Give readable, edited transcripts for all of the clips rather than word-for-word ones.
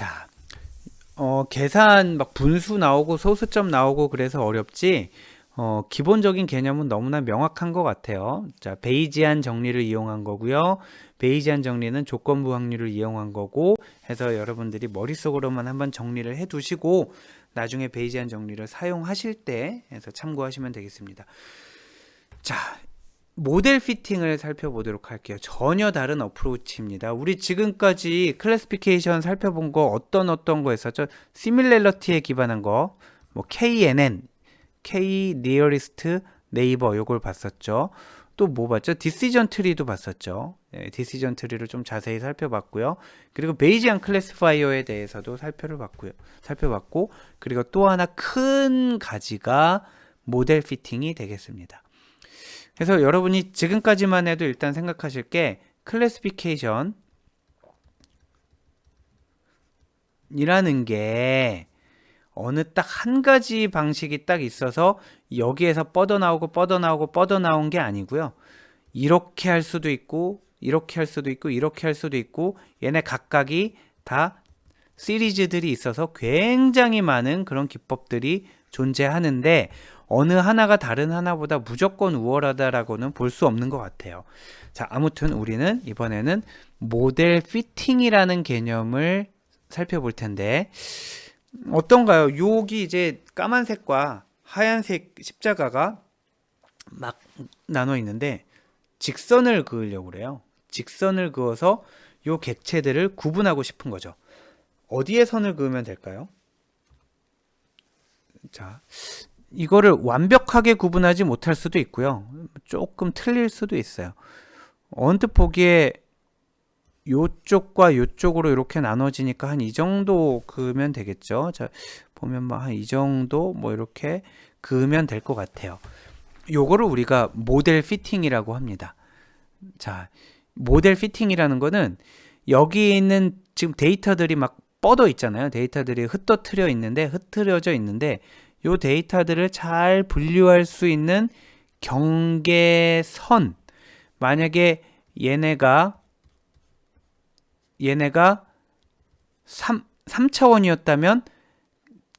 자, 계산 막 분수 나오고 소수점 나오고 그래서 어렵지. 기본적인 개념은 너무나 명확한 것 같아요. 자, 베이지안 정리를 이용한 거고요. 베이지안 정리는 조건부 확률을 이용한 거고 해서 여러분들이 머릿속으로만 한번 정리를 해 두시고 나중에 베이지안 정리를 사용하실 때 해서 참고하시면 되겠습니다. 자, 모델 피팅을 살펴보도록 할게요. 전혀 다른 어프로치입니다. 우리 지금까지 클래시피케이션 살펴본 거 어떤 거 했었죠? 시밀레러티에 기반한 거, 뭐 KNN, K Nearest Neighbor 요걸 봤었죠. 또 뭐 봤죠? 디시전 트리도 봤었죠. 디시전 트리를 좀 자세히 살펴봤고요. 그리고 베이지안 클래시파이어에 대해서도 살펴봤고, 그리고 또 하나 큰 가지가 모델 피팅이 되겠습니다. 그래서 여러분이 지금까지만 해도 일단 생각하실 게 클래시피케이션 이라는 게 어느 딱 한 가지 방식이 딱 있어서 여기에서 뻗어나온 게 아니고요. 이렇게 할 수도 있고 이렇게 할 수도 있고 이렇게 할 수도 있고 얘네 각각이 다 시리즈들이 있어서 굉장히 많은 그런 기법들이 존재하는데 어느 하나가 다른 하나보다 무조건 우월하다라고는 볼 수 없는 것 같아요. 자, 아무튼 우리는 이번에는 모델 피팅이라는 개념을 살펴볼 텐데 어떤가요? 여기 이제 까만색과 하얀색 십자가가 막 나눠 있는데 직선을 그으려고 그래요. 직선을 그어서 요 객체들을 구분하고 싶은 거죠. 어디에 선을 그으면 될까요? 자, 이거를 완벽하게 구분하지 못할 수도 있고요. 조금 틀릴 수도 있어요. 언뜻 보기에 요쪽과 요쪽으로 이렇게 나눠지니까 한 이 정도 그으면 되겠죠. 자, 보면 뭐 한 이 정도 뭐 이렇게 그으면 될 것 같아요. 요거를 우리가 모델 피팅이라고 합니다. 자, 모델 피팅이라는 거는 여기 있는 지금 데이터들이 막 뻗어 있잖아요. 데이터들이 흩어져 있는데 요 데이터들을 잘 분류할 수 있는 경계선. 만약에 얘네가 3차원이었다면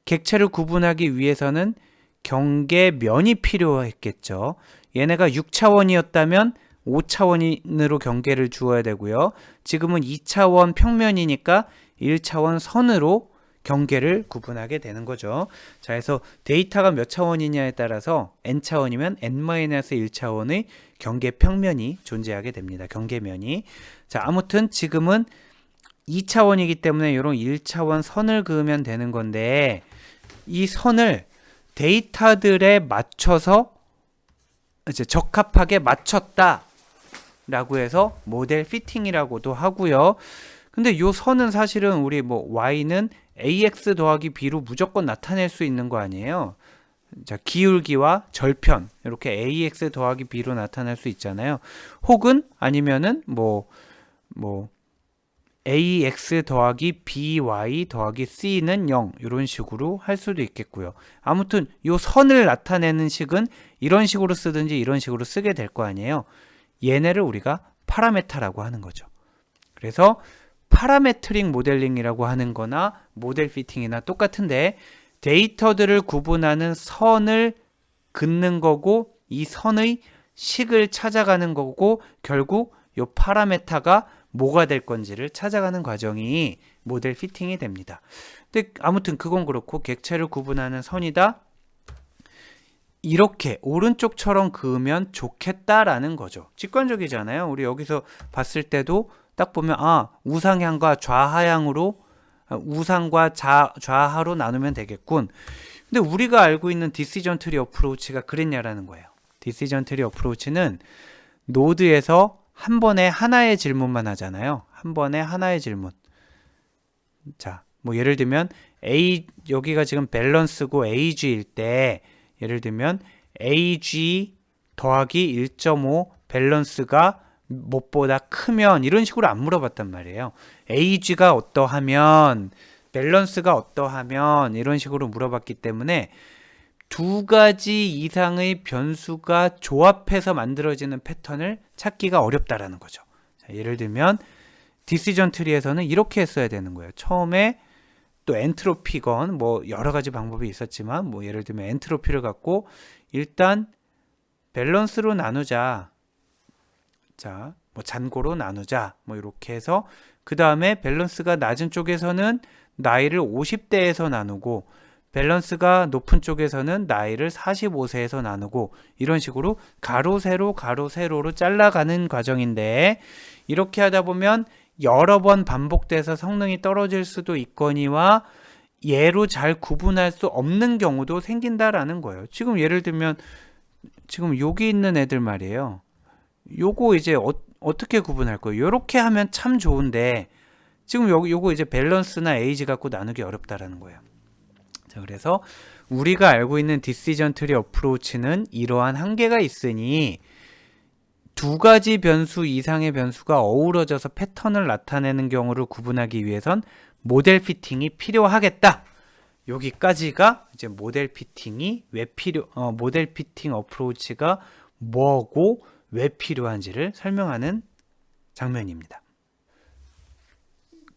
객체를 구분하기 위해서는 경계면이 필요했겠죠. 얘네가 6차원이었다면 5차원으로 경계를 주어야 되고요. 지금은 2차원 평면이니까 1차원 선으로 경계를 구분하게 되는 거죠. 자, 그래서 데이터가 몇 차원이냐에 따라서 n차원이면 n-1차원의 경계 평면이 존재하게 됩니다. 경계면이. 자, 아무튼 지금은 2차원이기 때문에 이런 1차원 선을 그으면 되는 건데 이 선을 데이터들에 맞춰서 이제 적합하게 맞췄다 라고 해서 모델 피팅이라고도 하고요. 근데 요 선은 사실은 우리 뭐 y는 ax 더하기 b로 무조건 나타낼 수 있는 거 아니에요. 자, 기울기와 절편 이렇게 ax 더하기 b로 나타낼 수 있잖아요. 혹은 아니면은 뭐 ax 더하기 by 더하기 c는 0 이런 식으로 할 수도 있겠고요. 아무튼 요 선을 나타내는 식은 이런 식으로 쓰든지 이런 식으로 쓰게 될 거 아니에요. 얘네를 우리가 파라메타라고 하는 거죠. 그래서 파라메트릭 모델링이라고 하는 거나 모델 피팅이나 똑같은데 데이터들을 구분하는 선을 긋는 거고 이 선의 식을 찾아가는 거고 결국 이 파라메타가 뭐가 될 건지를 찾아가는 과정이 모델 피팅이 됩니다. 근데 아무튼 그건 그렇고 객체를 구분하는 선이다. 이렇게 오른쪽처럼 그으면 좋겠다라는 거죠. 직관적이잖아요. 우리 여기서 봤을 때도 딱 보면 우상향과 좌하향으로 우상과 좌하로 나누면 되겠군. 근데 우리가 알고 있는 디시전 트리 어프로치가 그랬냐라는 거예요. 디시전 트리 어프로치는 노드에서 한 번에 하나의 질문만 하잖아요. 한 번에 하나의 질문. 자, 뭐 예를 들면 여기가 지금 밸런스고 AG일 때 예를 들면 AG 더하기 1.5 밸런스가 무엇보다 크면 이런 식으로 안 물어봤단 말이에요. AG가 어떠하면 밸런스가 어떠하면 이런 식으로 물어봤기 때문에 두 가지 이상의 변수가 조합해서 만들어지는 패턴을 찾기가 어렵다라는 거죠. 자, 예를 들면 디시전 트리에서는 이렇게 했어야 되는 거예요. 처음에 또 엔트로피건 뭐 여러 가지 방법이 있었지만 뭐 예를 들면 엔트로피를 갖고 일단 밸런스로 나누자. 자, 뭐 잔고로 나누자. 뭐 이렇게 해서 그 다음에 밸런스가 낮은 쪽에서는 나이를 50대에서 나누고 밸런스가 높은 쪽에서는 나이를 45세에서 나누고 이런 식으로 가로 세로 가로 세로로 잘라가는 과정인데 이렇게 하다 보면 여러 번 반복돼서 성능이 떨어질 수도 있거니와 얘로 잘 구분할 수 없는 경우도 생긴다라는 거예요. 지금 예를 들면 지금 여기 있는 애들 말이에요. 요거 이제 어떻게 구분할 거예요? 요렇게 하면 참 좋은데 지금 요거 이제 밸런스나 에이지 갖고 나누기 어렵다라는 거예요. 자, 그래서 우리가 알고 있는 디시전 트리 어프로치는 이러한 한계가 있으니 두 가지 변수 이상의 변수가 어우러져서 패턴을 나타내는 경우를 구분하기 위해선 모델 피팅이 필요하겠다. 여기까지가 이제 모델 피팅이 모델 피팅 어프로치가 뭐고 왜 필요한지를 설명하는 장면입니다.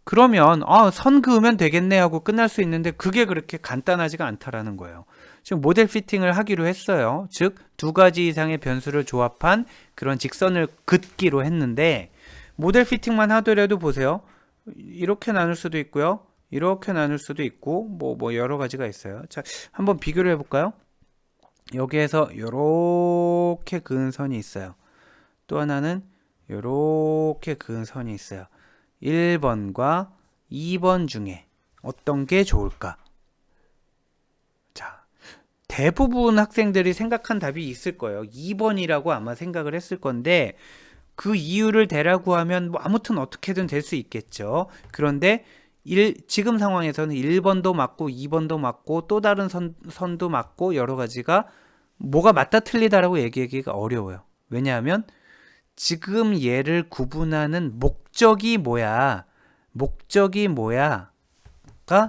그러면 선 그으면 되겠네 하고 끝날 수 있는데 그게 그렇게 간단하지가 않다라는 거예요. 지금 모델 피팅을 하기로 했어요. 즉 두 가지 이상의 변수를 조합한 그런 직선을 긋기로 했는데 모델 피팅만 하더라도 보세요. 이렇게 나눌 수도 있고요. 이렇게 나눌 수도 있고 뭐 여러 가지가 있어요. 자, 한번 비교를 해볼까요? 여기에서 이렇게 그은 선이 있어요. 또 하나는 이렇게 그은 선이 있어요. 1번과 2번 중에 어떤 게 좋을까? 자, 대부분 학생들이 생각한 답이 있을 거예요. 2번이라고 아마 생각을 했을 건데 그 이유를 대라고 하면 뭐 아무튼 어떻게든 될 수 있겠죠. 그런데 지금 상황에서는 1번도 맞고 2번도 맞고 또 다른 선도 맞고 여러 가지가 뭐가 맞다 틀리다라고 얘기하기가 어려워요. 왜냐하면 지금 얘를 구분하는 목적이 뭐야가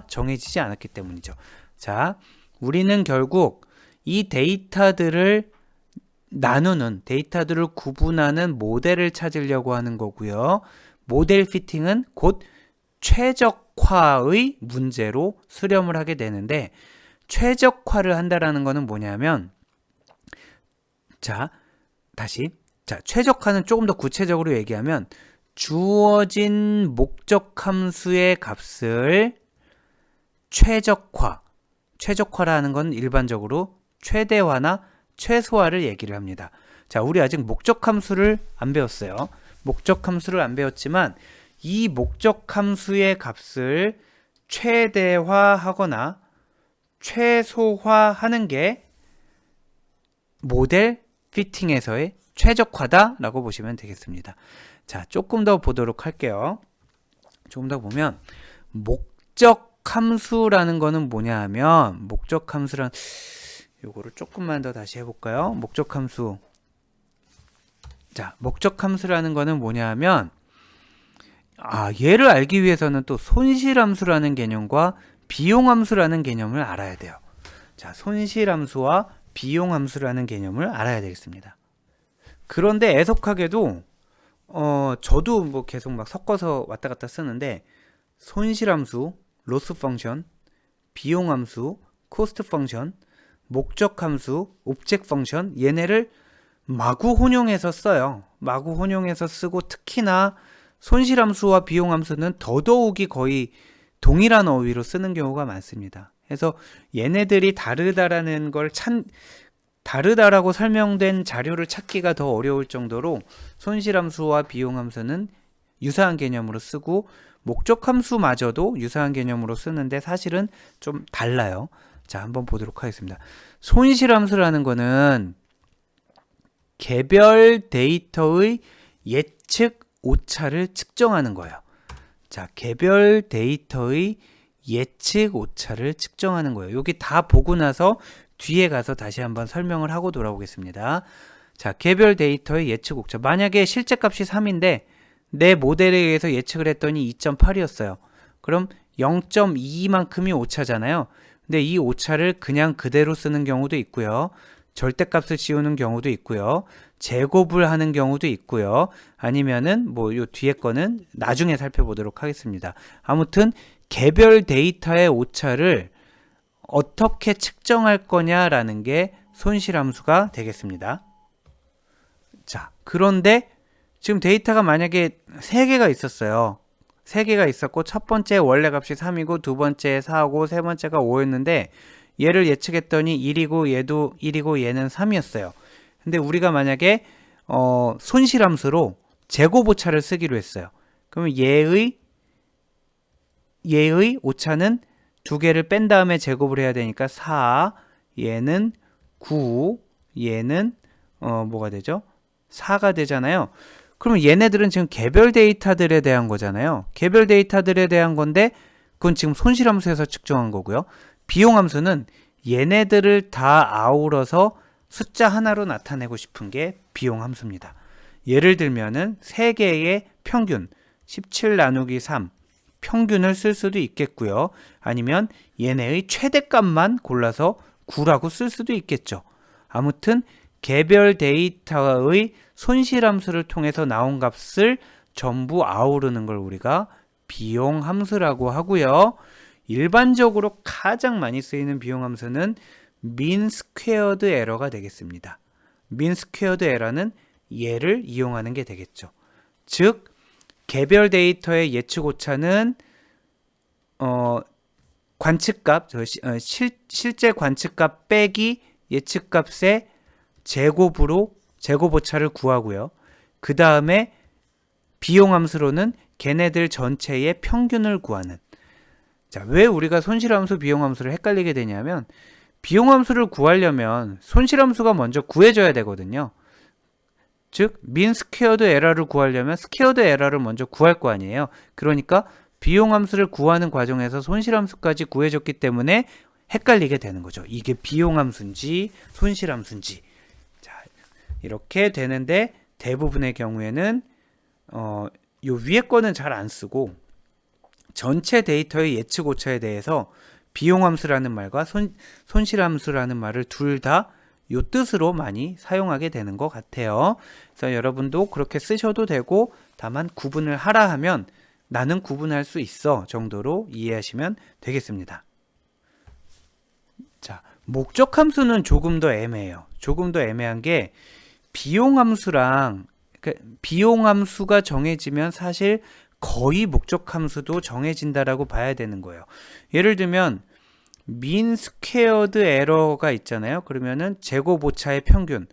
정해지지 않았기 때문이죠. 자, 우리는 결국 이 데이터들을 나누는 데이터들을 구분하는 모델을 찾으려고 하는 거고요. 모델 피팅은 곧 최적화의 문제로 수렴을 하게 되는데 최적화를 한다라는 거는 뭐냐면 자, 최적화는 조금 더 구체적으로 얘기하면 주어진 목적 함수의 값을 최적화라는 건 일반적으로 최대화나 최소화를 얘기를 합니다. 자, 우리 아직 목적 함수를 안 배웠어요. 목적 함수를 안 배웠지만 이 목적 함수의 값을 최대화하거나 최소화하는 게 모델 피팅에서의 최적화다라고 보시면 되겠습니다. 자, 조금 더 보도록 할게요. 조금 더 보면 목적 함수라는 거는 뭐냐 하면 목적 함수란 요거를 조금만 더 다시 해볼까요? 목적 함수. 자, 목적 함수라는 거는 뭐냐 하면 얘를 알기 위해서는 또 손실함수라는 개념과 비용함수라는 개념을 알아야 돼요. 자, 손실함수와 비용함수라는 개념을 알아야 되겠습니다. 그런데 애석하게도 저도 뭐 계속 막 섞어서 왔다 갔다 쓰는데 손실함수, 로스 펑션, 비용함수, 코스트 펑션, 목적함수, 옵젝트 펑션 얘네를 마구 혼용해서 써요. 마구 혼용해서 쓰고 특히나 손실함수와 비용함수는 더더욱이 거의 동일한 어휘로 쓰는 경우가 많습니다. 그래서 얘네들이 다르다라는 걸 다르다라고 설명된 자료를 찾기가 더 어려울 정도로 손실함수와 비용함수는 유사한 개념으로 쓰고 목적함수마저도 유사한 개념으로 쓰는데 사실은 좀 달라요. 자, 한번 보도록 하겠습니다. 손실함수라는 거는 개별 데이터의 예측 오차를 측정하는 거예요. 자, 개별 데이터의 예측 오차를 측정하는 거예요. 여기 다 보고 나서 뒤에 가서 다시 한번 설명을 하고 돌아오겠습니다. 자, 개별 데이터의 예측 오차. 만약에 실제 값이 3인데 내 모델에 의해서 예측을 했더니 2.8이었어요. 그럼 0.2만큼이 오차잖아요. 근데 이 오차를 그냥 그대로 쓰는 경우도 있고요. 절대값을 씌우는 경우도 있고요. 제곱을 하는 경우도 있고요. 아니면은 뭐 요 뒤에 거는 나중에 살펴보도록 하겠습니다. 아무튼 개별 데이터의 오차를 어떻게 측정할 거냐라는 게 손실함수가 되겠습니다. 자, 그런데 지금 데이터가 만약에 3개가 있었어요. 3개가 있었고 첫 번째 원래 값이 3이고 두 번째 4고 세 번째가 5였는데 얘를 예측했더니 1이고 얘도 1이고 얘는 3이었어요. 근데 우리가 만약에 손실함수로 제곱 오차를 쓰기로 했어요. 그러면 얘의 오차는 2개를 뺀 다음에 제곱을 해야 되니까 4, 얘는 9, 얘는 뭐가 되죠? 4가 되잖아요. 그러면 얘네들은 지금 개별 데이터들에 대한 거잖아요. 개별 데이터들에 대한 건데 그건 지금 손실함수에서 측정한 거고요. 비용함수는 얘네들을 다 아우러서 숫자 하나로 나타내고 싶은 게 비용함수입니다. 예를 들면은 3개의 평균 17 나누기 3 평균을 쓸 수도 있겠고요. 아니면 얘네의 최대값만 골라서 9라고 쓸 수도 있겠죠. 아무튼 개별 데이터의 손실함수를 통해서 나온 값을 전부 아우르는 걸 우리가 비용함수라고 하고요. 일반적으로 가장 많이 쓰이는 비용함수는 mean squared error가 되겠습니다. mean squared error는 얘를 이용하는 게 되겠죠. 즉 개별 데이터의 예측 오차는 관측값, 실제 관측값 빼기 예측값의 제곱으로 제곱 오차를 구하고요. 그 다음에 비용함수로는 걔네들 전체의 평균을 구하는. 자, 왜 우리가 손실함수, 비용함수를 헷갈리게 되냐면 비용함수를 구하려면 손실함수가 먼저 구해줘야 되거든요. 즉 mean squared error를 구하려면 squared error를 먼저 구할 거 아니에요. 그러니까 비용함수를 구하는 과정에서 손실함수까지 구해줬기 때문에 헷갈리게 되는 거죠. 이게 비용함수인지 손실함수인지. 자, 이렇게 되는데 대부분의 경우에는 요 위에 거는 잘 안 쓰고 전체 데이터의 예측 오차에 대해서 비용함수라는 말과 손실함수라는 말을 둘 다 요 뜻으로 많이 사용하게 되는 것 같아요. 그래서 여러분도 그렇게 쓰셔도 되고 다만 구분을 하라 하면 나는 구분할 수 있어 정도로 이해하시면 되겠습니다. 자, 목적함수는 조금 더 애매해요. 조금 더 애매한 게 비용함수랑 비용함수가 정해지면 사실 거의 목적함수도 정해진다라고 봐야 되는 거예요. 예를 들면 mean squared error가 있잖아요. 그러면은 제곱 오차의 평균.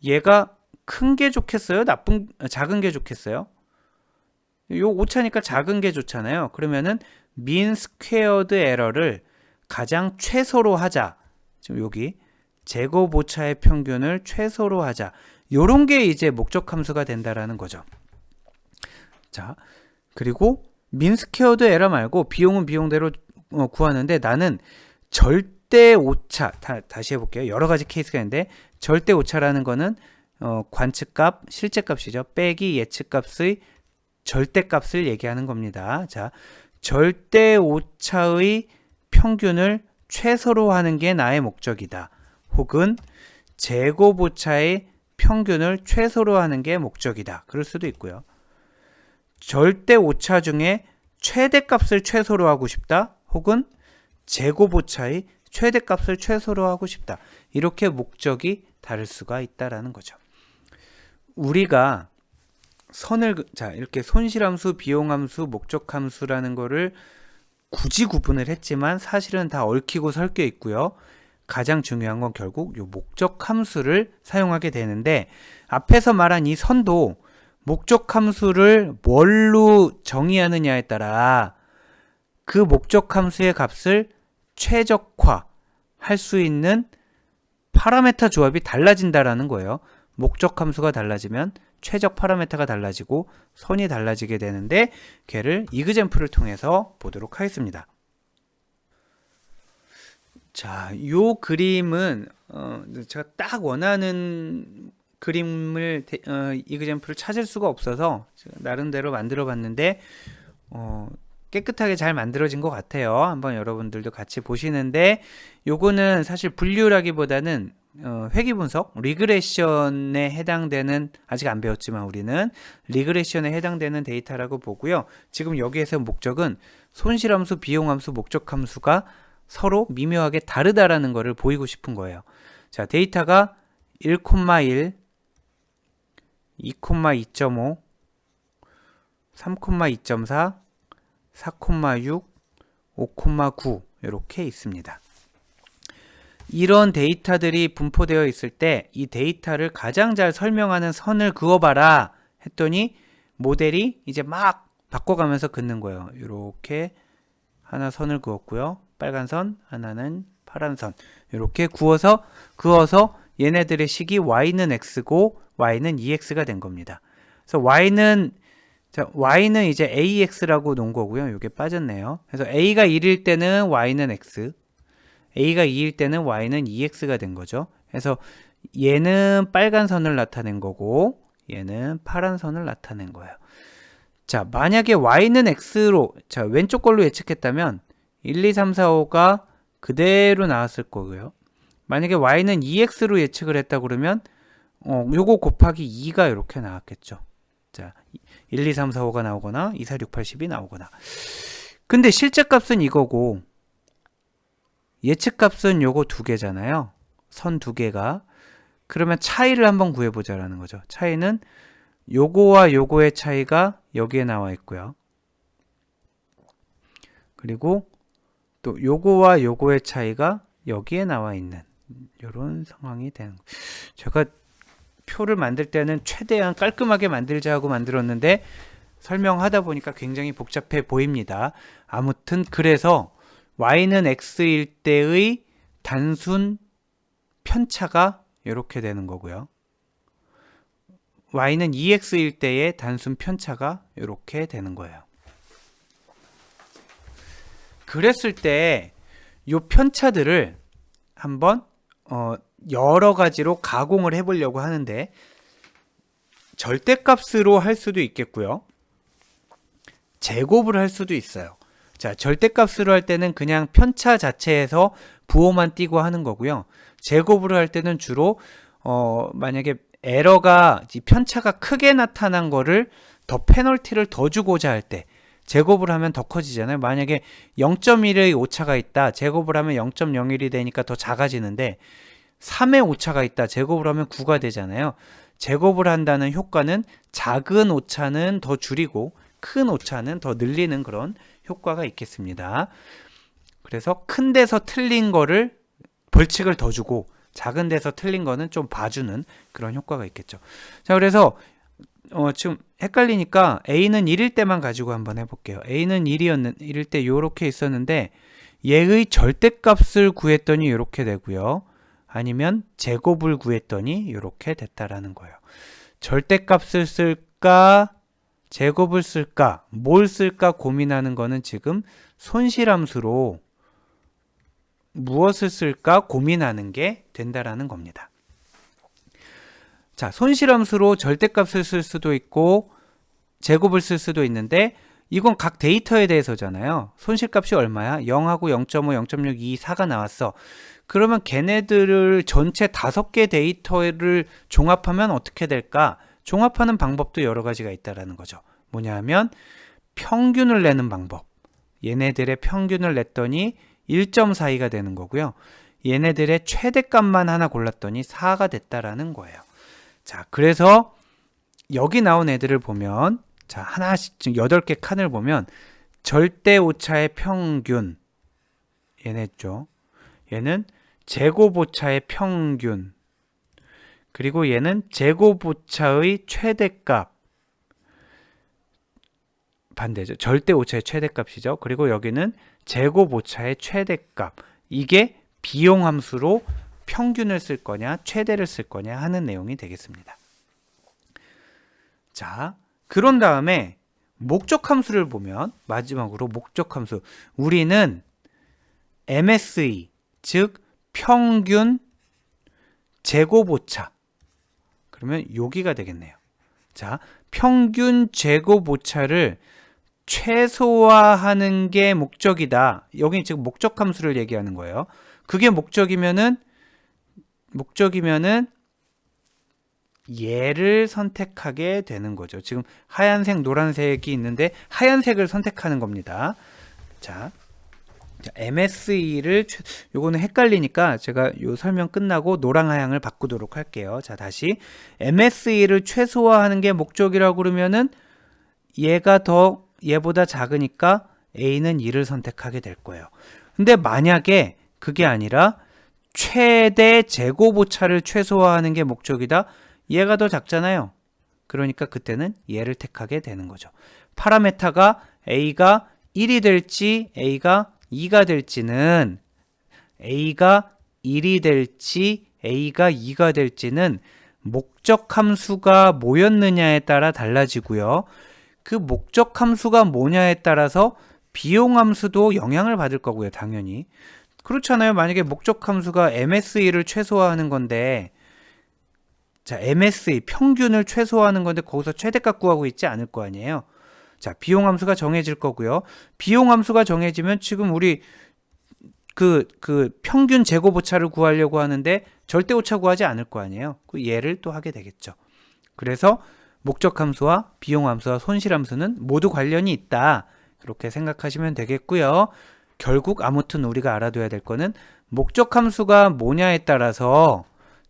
얘가 큰 게 좋겠어요? 작은 게 좋겠어요? 요 오차니까 작은 게 좋잖아요. 그러면은 mean squared error를 가장 최소로 하자. 지금 여기 제곱 오차의 평균을 최소로 하자. 요런 게 이제 목적함수가 된다라는 거죠. 자, 그리고 mean squared error 말고 비용은 비용대로 구하는데 나는 절대 오차 다시 해볼게요. 여러 가지 케이스가 있는데 절대 오차라는 거는 관측값, 실제값이죠. 빼기 예측값의 절대값을 얘기하는 겁니다. 자, 절대 오차의 평균을 최소로 하는 게 나의 목적이다. 혹은 제곱 오차의 평균을 최소로 하는 게 목적이다. 그럴 수도 있고요. 절대 오차 중에 최대값을 최소로 하고 싶다. 혹은 제곱 오차의 최대값을 최소로 하고 싶다. 이렇게 목적이 다를 수가 있다라는 거죠. 우리가 이렇게 손실함수, 비용함수, 목적함수라는 거를 굳이 구분을 했지만 사실은 다 얽히고 설켜 있고요. 가장 중요한 건 결국 이 목적함수를 사용하게 되는데 앞에서 말한 이 선도 목적함수를 뭘로 정의하느냐에 따라 그 목적함수의 값을 최적화할 수 있는 파라메타 조합이 달라진다라는 거예요. 목적함수가 달라지면 최적 파라메타가 달라지고 선이 달라지게 되는데 걔를 이그젬플을 통해서 보도록 하겠습니다. 자, 요 그림은 제가 딱 원하는 그림을 이그젬플을 찾을 수가 없어서 제가 나름대로 만들어 봤는데 깨끗하게 잘 만들어진 것 같아요. 한번 여러분들도 같이 보시는데 요거는 사실 분류라기보다는 회귀 분석, 리그레션에 해당되는, 아직 안 배웠지만 우리는 리그레션에 해당되는 데이터라고 보고요. 지금 여기에서 목적은 손실함수, 비용함수, 목적함수가 서로 미묘하게 다르다라는 것을 보이고 싶은 거예요. 자, 데이터가 1,1, 2,2.5, 3,2.4, 4,6, 5,9 이렇게 있습니다. 이런 데이터들이 분포되어 있을 때 이 데이터를 가장 잘 설명하는 선을 그어봐라 했더니 모델이 이제 막 바꿔가면서 긋는 거예요. 이렇게 하나 선을 그었고요. 빨간 선, 하나는 파란 선. 이렇게 그어서 얘네들의 식이 y는 x고 y는 2x가 된 겁니다. 그래서 y는 이제 ax라고 놓은 거고요. 이게 빠졌네요. 그래서 a가 1일 때는 y는 x, a가 2일 때는 y는 2x가 된 거죠. 그래서 얘는 빨간 선을 나타낸 거고 얘는 파란 선을 나타낸 거예요. 자, 만약에 y는 x로, 자, 왼쪽 걸로 예측했다면 1, 2, 3, 4, 5가 그대로 나왔을 거고요. 만약에 y는 2x로 예측을 했다 그러면 요거 곱하기 2가 이렇게 나왔겠죠. 자, 1, 2, 3, 4, 5가 나오거나 2, 4, 6, 8, 10이 나오거나. 근데 실제 값은 이거고 예측값은 요거 두 개잖아요. 선 두 개가. 그러면 차이를 한번 구해보자라는 거죠. 차이는 요거와 요거의 차이가 여기에 나와 있고요. 그리고 또 요거와 요거의 차이가 여기에 나와 있는 이런 상황이 되는 거예요. 제가 표를 만들 때는 최대한 깔끔하게 만들자 하고 만들었는데 설명하다 보니까 굉장히 복잡해 보입니다. 아무튼 그래서 y는 x일 때의 단순 편차가 이렇게 되는 거고요. y는 2x일 때의 단순 편차가 이렇게 되는 거예요. 그랬을 때 이 편차들을 한번 여러 가지로 가공을 해보려고 하는데 절대값으로 할 수도 있겠고요. 제곱을 할 수도 있어요. 자, 절대값으로 할 때는 그냥 편차 자체에서 부호만 띄고 하는 거고요. 제곱으로 할 때는 주로 만약에 에러가 편차가 크게 나타난 거를 더 페널티를 더 주고자 할 때 제곱을 하면 더 커지잖아요. 만약에 0.1의 오차가 있다. 제곱을 하면 0.01이 되니까 더 작아지는데 3의 오차가 있다. 제곱을 하면 9가 되잖아요. 제곱을 한다는 효과는 작은 오차는 더 줄이고 큰 오차는 더 늘리는 그런 효과가 있겠습니다. 그래서 큰 데서 틀린 거를 벌칙을 더 주고 작은 데서 틀린 거는 좀 봐주는 그런 효과가 있겠죠. 자, 그래서 지금 헷갈리니까 a는 1일 때만 가지고 한번 해볼게요. a는 1일 때 이렇게 있었는데 얘의 절대값을 구했더니 이렇게 되고요. 아니면 제곱을 구했더니 이렇게 됐다라는 거예요. 절대값을 쓸까? 제곱을 쓸까? 뭘 쓸까 고민하는 거는 지금 손실함수로 무엇을 쓸까 고민하는 게 된다라는 겁니다. 자, 손실함수로 절대값을 쓸 수도 있고 제곱을 쓸 수도 있는데 이건 각 데이터에 대해서잖아요. 손실값이 얼마야? 0하고 0.5, 0.6, 2, 4가 나왔어. 그러면 걔네들을 전체 5개 데이터를 종합하면 어떻게 될까? 종합하는 방법도 여러 가지가 있다라는 거죠. 뭐냐 하면 평균을 내는 방법. 얘네들의 평균을 냈더니 1.42가 되는 거고요. 얘네들의 최대값만 하나 골랐더니 4가 됐다라는 거예요. 자, 그래서 여기 나온 애들을 보면 자, 하나씩 지금 8개 칸을 보면 절대 오차의 평균 얘네죠. 얘는 제곱 오차의 평균 그리고 얘는 제곱 오차의 최대값 반대죠. 절대 오차의 최대값이죠. 그리고 여기는 제곱 오차의 최대값. 이게 비용 함수로 평균을 쓸 거냐 최대를 쓸 거냐 하는 내용이 되겠습니다. 자, 그런 다음에 목적 함수를 보면 마지막으로 목적 함수 우리는 MSE 즉 평균 제곱 오차 그러면 여기가 되겠네요. 자, 평균 제곱 오차를 최소화하는 게 목적이다. 여기 지금 목적 함수를 얘기하는 거예요. 그게 목적이면은 목적이면은 얘를 선택하게 되는 거죠. 지금 하얀색, 노란색이 있는데 하얀색을 선택하는 겁니다. 자, MSE를 요거는 헷갈리니까 제가 요 설명 끝나고 노랑 하향을 바꾸도록 할게요. 자, 다시 MSE를 최소화하는 게 목적이라고 그러면은 얘가 더 얘보다 작으니까 A는 2를 선택하게 될 거예요. 근데 만약에 그게 아니라 최대 제곱 오차를 최소화하는 게 목적이다. 얘가 더 작잖아요. 그러니까 그때는 얘를 택하게 되는 거죠. 파라메타가 A가 1이 될지 A가 2가 될지는 A가 1이 될지 A가 2가 될지는 목적 함수가 뭐였느냐에 따라 달라지고요. 그 목적 함수가 뭐냐에 따라서 비용 함수도 영향을 받을 거고요. 당연히. 그렇잖아요. 만약에 목적 함수가 MSE를 최소화하는 건데 자, MSE 평균을 최소화하는 건데 거기서 최대값 구하고 있지 않을 거 아니에요. 자, 비용 함수가 정해질 거고요. 비용 함수가 정해지면 지금 우리 그 평균 제곱 오차를 구하려고 하는데 절대 오차 구하지 않을 거 아니에요. 그 얘를 또 하게 되겠죠. 그래서 목적 함수와 비용 함수와 손실 함수는 모두 관련이 있다. 그렇게 생각하시면 되겠고요. 결국 아무튼 우리가 알아둬야 될 거는 목적 함수가 뭐냐에 따라서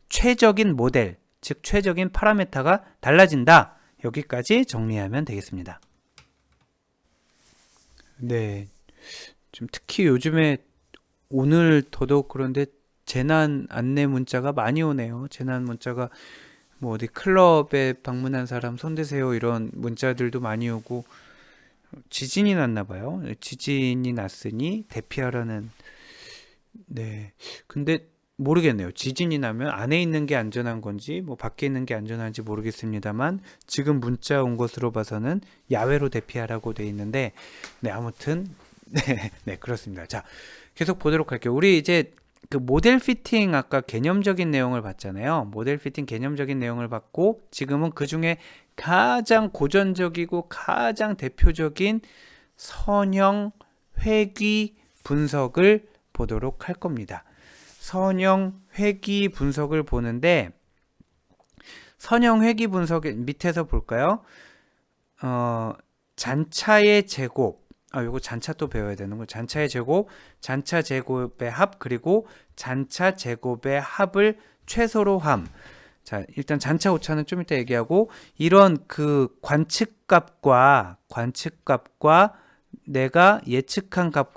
최적인 모델, 즉 최적인 파라메타가 달라진다. 여기까지 정리하면 되겠습니다. 네, 좀 특히 요즘에 오늘 더더욱 그런데 재난 안내 문자가 많이 오네요. 재난 문자가 뭐 어디 클럽에 방문한 사람 손대세요 이런 문자들도 많이 오고 지진이 났나 봐요. 지진이 났으니 대피하라는. 네, 근데 모르겠네요. 지진이 나면 안에 있는 게 안전한 건지 뭐 밖에 있는 게 안전한지 모르겠습니다만 지금 문자 온 것으로 봐서는 야외로 대피하라고 돼 있는데 네, 아무튼 네, 그렇습니다. 자, 계속 보도록 할게요. 우리 이제 그 모델 피팅 아까 개념적인 내용을 봤잖아요. 모델 피팅 개념적인 내용을 봤고 지금은 그 중에 가장 고전적이고 가장 대표적인 선형 회귀 분석을 보도록 할 겁니다. 선형 회귀 분석을 보는데 선형 회귀 분석 밑에서 볼까요? 잔차의 제곱 요거 잔차 또 배워야 되는 거. 잔차의 제곱, 잔차 제곱의 합, 그리고 잔차 제곱의 합을 최소로 함. 자, 일단 잔차 오차는 좀 이따 얘기하고 이런 그 관측값과 내가 예측한 값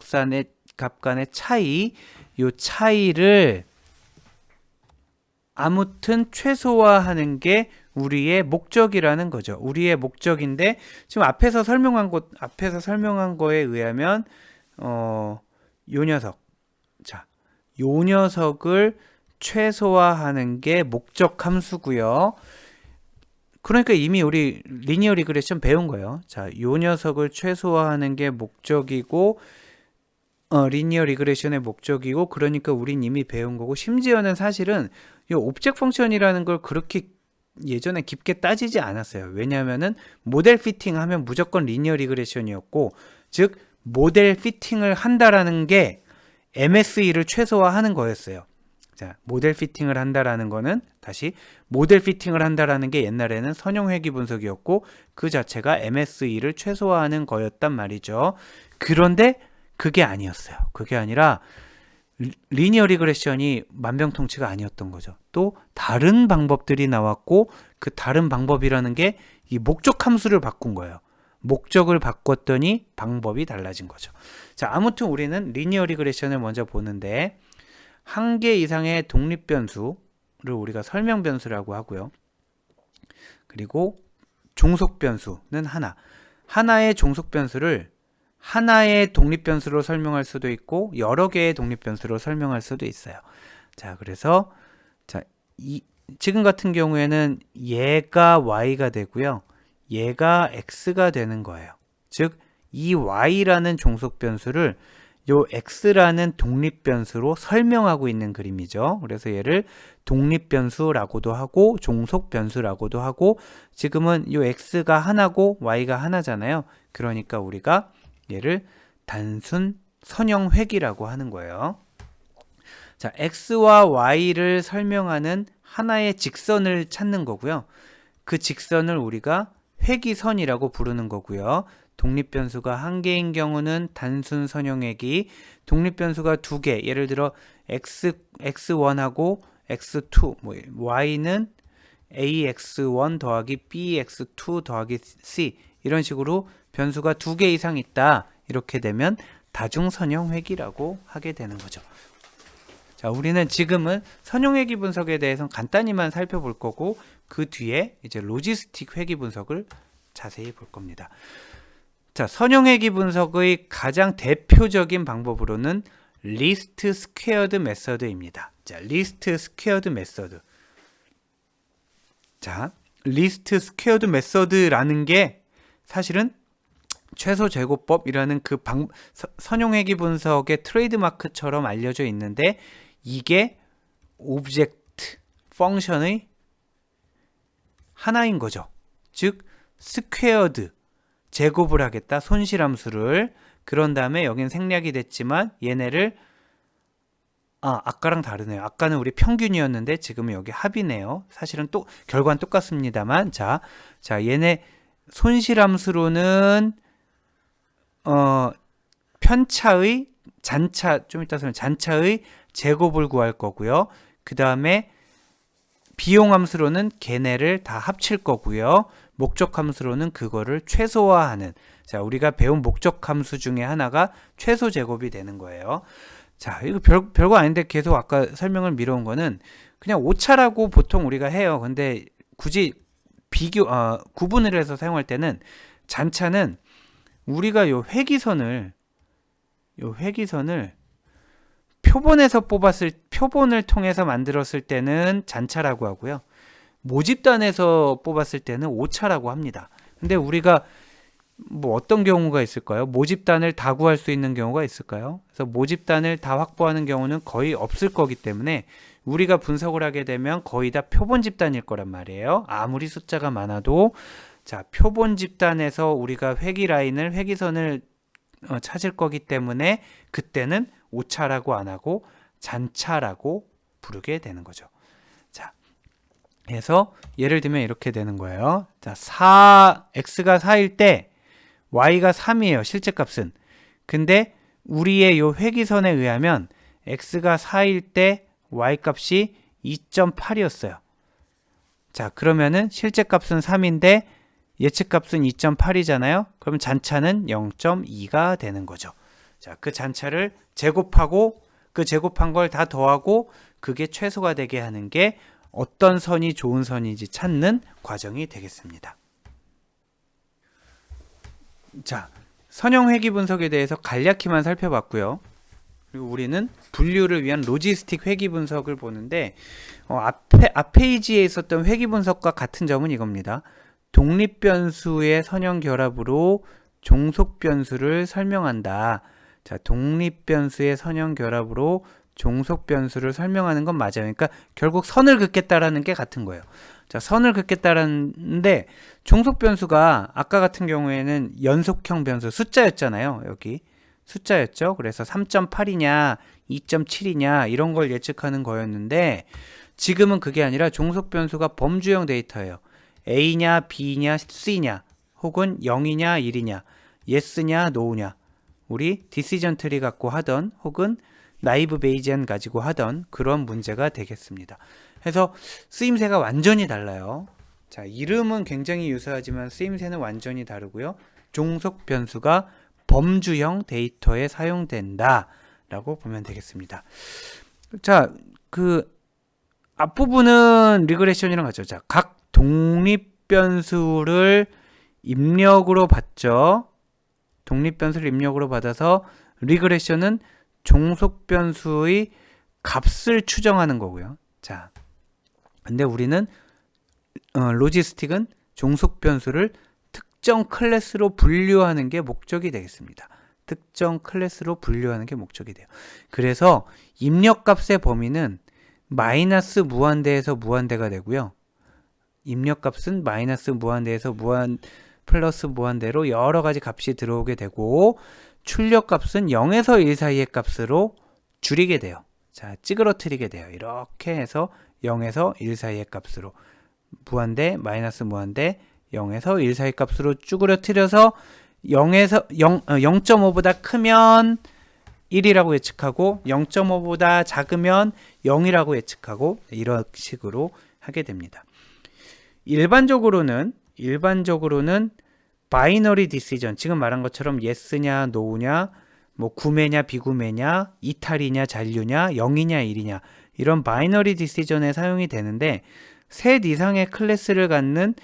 간의 차이, 요 차이를 아무튼 최소화하는 게 우리의 목적이라는 거죠. 우리의 목적인데 지금 앞에서 설명한 거에 의하면 요 녀석. 자, 요 녀석을 최소화하는 게 목적 함수고요. 그러니까 이미 우리 리니어 리그레션 배운 거예요. 자, 요 녀석을 최소화하는 게 목적이고 리니어 리그레션의 목적이고 그러니까 우린 이미 배운 거고 심지어는 사실은 이 오브젝트 펑션이라는 걸 그렇게 예전에 깊게 따지지 않았어요. 왜냐하면은 모델 피팅 하면 무조건 리니어 리그레션이었고 즉 모델 피팅을 한다라는 게 MSE를 최소화하는 거였어요. 자, 모델 피팅을 한다라는 거는 다시 모델 피팅을 한다라는 게 옛날에는 선형 회귀 분석이었고 그 자체가 MSE를 최소화하는 거였단 말이죠. 그런데 그게 아니었어요. 그게 아니라 리니어 리그레션이 만병통치가 아니었던 거죠. 또 다른 방법들이 나왔고 그 다른 방법이라는 게 이 목적 함수를 바꾼 거예요. 목적을 바꿨더니 방법이 달라진 거죠. 자, 아무튼 우리는 리니어 리그레션을 먼저 보는데 한 개 이상의 독립 변수를 우리가 설명 변수라고 하고요. 그리고 종속 변수는 하나의 종속 변수를 하나의 독립 변수로 설명할 수도 있고 여러 개의 독립 변수로 설명할 수도 있어요. 자, 그래서 자, 지금 같은 경우에는 얘가 y가 되고요. 얘가 x가 되는 거예요. 즉, 이 y라는 종속 변수를 요 x라는 독립 변수로 설명하고 있는 그림이죠. 그래서 얘를 독립 변수라고도 하고 종속 변수라고도 하고 지금은 요 x가 하나고 y가 하나잖아요. 그러니까 우리가 얘를 단순 선형 회귀라고 하는 거예요. 자, x와 y를 설명하는 하나의 직선을 찾는 거고요. 그 직선을 우리가 회기선이라고 부르는 거고요. 독립변수가 한 개인 경우는 단순 선형회기, 독립변수가 두 개, 예를 들어 x1하고 x2, y는 ax1 더하기 bx2 더하기 c, 이런 식으로 변수가 두 개 이상 있다, 이렇게 되면 다중선형회기라고 하게 되는 거죠. 자, 우리는 지금은 선형회기 분석에 대해서는 간단히만 살펴볼 거고, 그 뒤에 이제 로지스틱 회기 분석을 자세히 볼 겁니다. 자, 선형회기 분석의 가장 대표적인 방법으로는 리스트 스퀘어드 메서드입니다. 자, 리스트 스퀘어드 메서드. 자, 리스트 스퀘어드 메서드라는 게 사실은 최소 제곱법이라는 그 선형회기 분석의 트레이드마크처럼 알려져 있는데, 이게 오브젝트 펑션의 하나인 거죠. 즉 스퀘어드, 제곱을 하겠다, 손실함수를. 그런 다음에 여긴 생략이 됐지만 얘네를 아까랑 다르네요. 아까는 우리 평균이었는데 지금은 여기 합이네요. 사실은 또 결과는 똑같습니다만, 자 얘네 손실함수로는 편차의 잔차, 좀 이따 설명, 잔차의 제곱을 구할 거고요. 그 다음에 비용함수로는 걔네를 다 합칠 거고요. 목적함수로는 그거를 최소화하는, 자, 우리가 배운 목적함수 중에 하나가 최소 제곱이 되는 거예요. 자, 이거 별거 아닌데 계속 아까 설명을 미뤄온 거는 그냥 오차라고 보통 우리가 해요. 근데 굳이 구분을 해서 사용할 때는 잔차는 우리가 요 회기선을 표본을 통해서 만들었을 때는 잔차라고 하고요. 모집단에서 뽑았을 때는 오차라고 합니다. 근데 우리가 어떤 경우가 있을까요? 모집단을 다 구할 수 있는 경우가 있을까요? 그래서 모집단을 다 확보하는 경우는 거의 없을 거기 때문에 우리가 분석을 하게 되면 거의 다 표본 집단일 거란 말이에요. 아무리 숫자가 많아도. 자, 표본 집단에서 우리가 회기선을 찾을 거기 때문에 그때는 오차라고 안 하고 잔차라고 부르게 되는 거죠. 자, 그래서 예를 들면 이렇게 되는 거예요. 자, x가 4일 때 y가 3이에요. 실제값은. 근데 우리의 요 회기선에 의하면 x가 4일 때 y값이 2.8이었어요. 자, 그러면은 실제값은 3인데 예측값은 2.8이잖아요. 그럼 잔차는 0.2가 되는 거죠. 자, 그 잔차를 제곱하고 그 제곱한 걸 다 더하고 그게 최소가 되게 하는 게 어떤 선이 좋은 선인지 찾는 과정이 되겠습니다. 자, 선형회기 분석에 대해서 간략히만 살펴봤고요. 그리고 우리는 분류를 위한 로지스틱 회기 분석을 보는데, 앞 페이지에 있었던 회기 분석과 같은 점은 이겁니다. 독립변수의 선형 결합으로 종속변수를 설명한다. 자, 독립변수의 선형 결합으로 종속변수를 설명하는 건 맞아요. 그러니까 결국 선을 긋겠다라는 게 같은 거예요. 자, 선을 긋겠다라는데 종속변수가 아까 같은 경우에는 연속형 변수 숫자였잖아요. 여기 숫자였죠. 그래서 3.8이냐 2.7이냐 이런 걸 예측하는 거였는데, 지금은 그게 아니라 종속변수가 범주형 데이터예요. A냐 B냐 C냐, 혹은 0이냐 1이냐, Yes냐 No냐, 우리 디시전 트리 갖고 하던 혹은 나이브 베이지안 가지고 하던 그런 문제가 되겠습니다. 그래서 쓰임새가 완전히 달라요. 자, 이름은 굉장히 유사하지만 쓰임새는 완전히 다르고요. 종속 변수가 범주형 데이터에 사용된다 라고 보면 되겠습니다. 자, 그 앞부분은 리그레션이랑 같죠. 자, 각 독립변수를 입력으로 받죠. 독립변수를 입력으로 받아서 리그레션은 종속변수의 값을 추정하는 거고요. 자, 근데 우리는 로지스틱은 종속변수를 특정 클래스로 분류하는 게 목적이 되겠습니다. 특정 클래스로 분류하는 게 목적이 돼요. 그래서 입력값의 범위는 마이너스 무한대에서 무한대가 되고요. 입력값은 마이너스 무한대에서 플러스 무한대로 여러 가지 값이 들어오게 되고, 출력값은 0에서 1 사이의 값으로 줄이게 돼요. 자, 찌그러뜨리게 돼요. 이렇게 해서 0에서 1 사이의 값으로 무한대, 마이너스 무한대, 0에서 1 사이 값으로 쭈그러뜨려서 0.5보다 크면 1이라고 예측하고 0.5보다 작으면 0이라고 예측하고 이런 식으로 하게 됩니다. 일반적으로는 바이너리 디시전, 지금 말한 것처럼 yes냐 no냐, 뭐 구매냐 비구매냐, 이탈이냐 잔류냐, 0이냐 1이냐 이런 바이너리 디시전에 사용이 되는데 셋 이상의 클래스를 갖는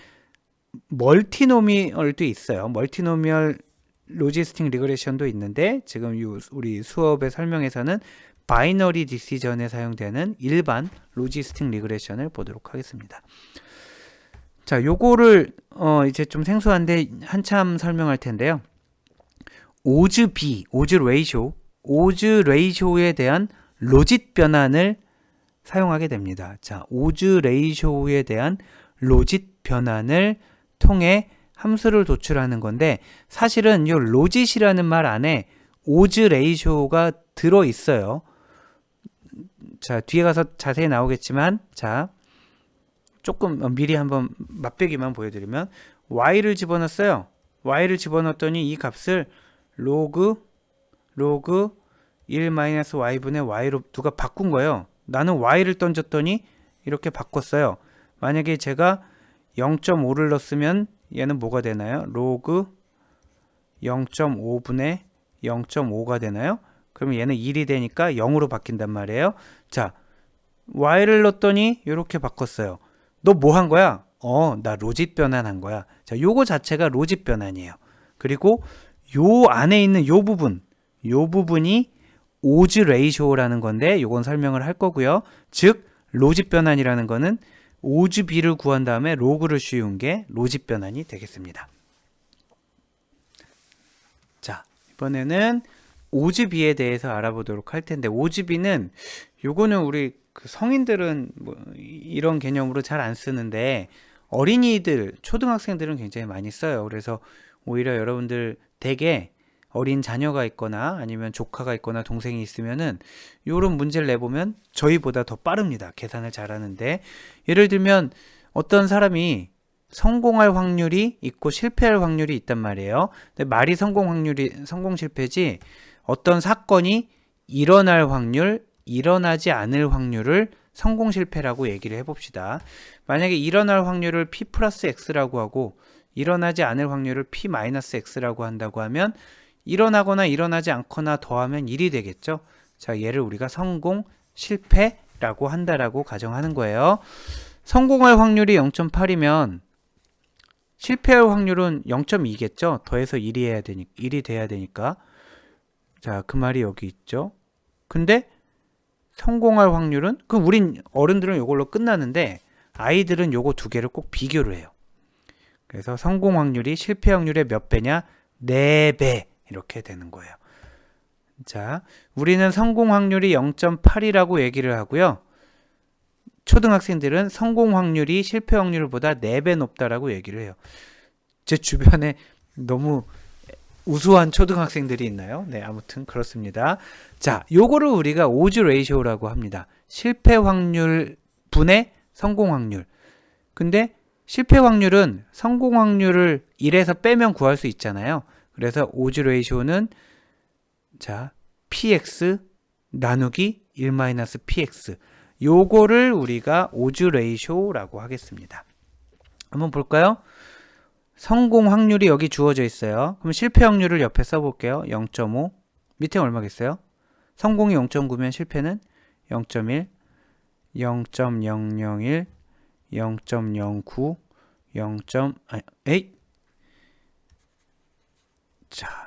멀티노미얼도 있어요. 멀티노미얼 로지스틱 리그레션도 있는데 지금 우리 수업의 설명에서는 바이너리 디시전에 사용되는 일반 로지스틱 리그레션을 보도록 하겠습니다. 자, 요거를 이제 좀 생소한데 한참 설명할 텐데요. 오즈 레이쇼에 대한 로짓 변환을 사용하게 됩니다. 자, 오즈 레이쇼에 대한 로짓 변환을 통해 함수를 도출하는 건데 사실은 이 로짓이라는 말 안에 오즈 레이쇼가 들어 있어요. 자, 뒤에 가서 자세히 나오겠지만 자, 조금 미리 한번 맛보기만 보여드리면 y를 집어넣었어요. y를 집어넣었더니 이 값을 로그 1-y분의 y로 누가 바꾼 거예요. 나는 y를 던졌더니 이렇게 바꿨어요. 만약에 제가 0.5를 넣었으면 얘는 뭐가 되나요? 로그 0.5분의 0.5가 되나요? 그러면 얘는 1이 되니까 0으로 바뀐단 말이에요. 자, y를 넣었더니 이렇게 바꿨어요. 너 뭐 한 거야? 나 로짓 변환한 거야. 자, 요거 자체가 로짓 변환이에요. 그리고 요 안에 있는 요 부분이 오즈 레이쇼라는 건데 요건 설명을 할 거고요. 즉 로짓 변환이라는 거는 오즈 b를 구한 다음에 로그를 씌운 게 로짓 변환이 되겠습니다. 자, 이번에는 오즈 b에 대해서 알아보도록 할 텐데 오즈 b는 요거는 우리 그 성인들은 뭐 이런 개념으로 잘 안 쓰는데 어린이들, 초등학생들은 굉장히 많이 써요. 그래서 오히려 여러분들 댁에 어린 자녀가 있거나 아니면 조카가 있거나 동생이 있으면은 요런 문제를 내보면 저희보다 더 빠릅니다. 계산을 잘하는데 예를 들면 어떤 사람이 성공할 확률이 있고 실패할 확률이 있단 말이에요. 근데 말이 성공 실패지 어떤 사건이 일어날 확률, 일어나지 않을 확률을 성공 실패라고 얘기를 해봅시다. 만약에 일어날 확률을 p 플러스 x라고 하고 일어나지 않을 확률을 p 마이너스 x라고 한다고 하면 일어나거나 일어나지 않거나 더하면 1이 되겠죠. 자, 얘를 우리가 성공 실패라고 한다라고 가정하는 거예요. 성공할 확률이 0.8이면 실패할 확률은 0.2겠죠. 더해서 1이 돼야 되니까. 자, 그 말이 여기 있죠. 근데 성공할 확률은 그럼 우린 어른들은 이걸로 끝나는데 아이들은 요거 두 개를 꼭 비교를 해요. 그래서 성공 확률이 실패 확률의 몇 배냐? 4배 이렇게 되는 거예요. 자, 우리는 성공 확률이 0.8이라고 얘기를 하고요. 초등학생들은 성공 확률이 실패 확률보다 4배 높다라고 얘기를 해요. 제 주변에 너무 우수한 초등학생들이 있나요? 네, 아무튼 그렇습니다. 자, 요거를 우리가 오즈 레이쇼라고 합니다. 실패 확률 분의 성공 확률. 근데 실패 확률은 성공 확률을 1에서 빼면 구할 수 있잖아요. 그래서 오즈 레이쇼는 자, px 나누기 1-px. 요거를 우리가 오즈 레이쇼라고 하겠습니다. 한번 볼까요? 성공 확률이 여기 주어져 있어요. 그럼 실패 확률을 옆에 써볼게요. 0.5. 밑에 얼마겠어요? 성공이 0.9면 실패는 0.1, 0.001, 0.09,